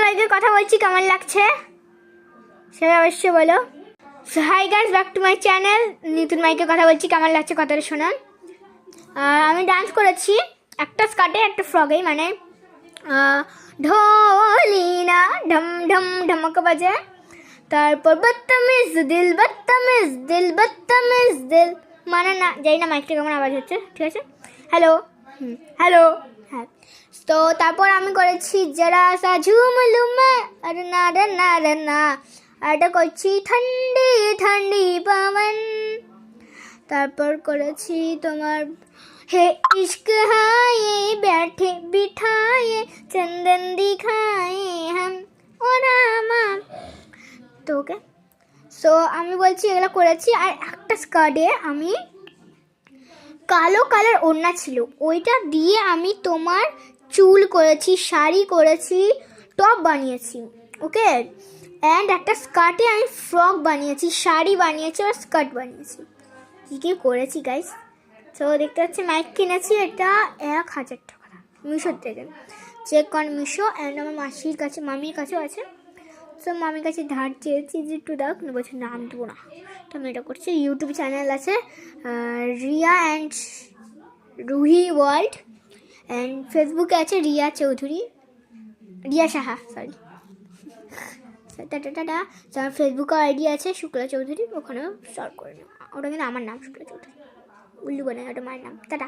মাইকে কথা বলছি কেমন লাগছে সেটা অবশ্যই বলো। So hi guys, back to my channel. Nitun মাইকে কথা বলছি, কেমন লাগছে কথাটা শোনান। আমি ডান্স করেছি একটা স্কার্টে একটা ফ্রকেই, মানে ঢোলিনা ঢম ঢম ঢমক বাজে, তারপর বদতমিজ দিল বদতমিজ দিল বদতমিজ দিল, মানে না যাই না মাইকটা কেমন আওয়াজ হচ্ছে, ঠিক আছে। হ্যালো হ্যালো, হ্যাঁ। তো তারপর আমি করেছি যারা সা ঝুমলুমে আরে না রে না রে না, আর এটা করছি ঠান্ডি ঠান্ডি পवन। তারপর করেছি তোমার হে ইश्क হায়ে बैठे बिठाए चंदन दिखाए हम ওরা আমার। তো ওকে, সো আমি বলছি এগুলো করেছি। আর একটা স্কার্টে আমি কালো কালার ওড়না ছিল, ওইটা দিয়ে আমি তোমার চুল করেছি, শাড়ি করেছি, টপ বানিয়েছি, ওকে। অ্যান্ড একটা স্কার্টে আমি ফ্রক বানিয়েছি, শাড়ি বানিয়েছি আর স্কার্ট বানিয়েছি, কী করেছি গাইস। তো দেখতে পাচ্ছি মাইক কিনেছি, এটা 1000 টাকা মিশোর থেকে, চেক করেন মিশো। অ্যান্ড আমার মাসির কাছে মামির কাছেও আছে। তো মামির কাছে ধার চেয়েছি যে একটু দাও, কিন্তু বলছে না আমি দেবো না। তো আমি এটা করছি। ইউটিউব চ্যানেল আছে Riya and Ruhi world, and ফেসবুকে আছে রিয়া চৌধুরী, রিয়া সাহা, সরি টাটা। আমার ফেসবুকে আইডি আছে শুক্লা চৌধুরী, ওখানেও সার্চ করে নেব। ওটা কিন্তু আমার নাম শুক্লা চৌধুরী, উল্লু বলে ওটা মায়ের নাম। টাটা।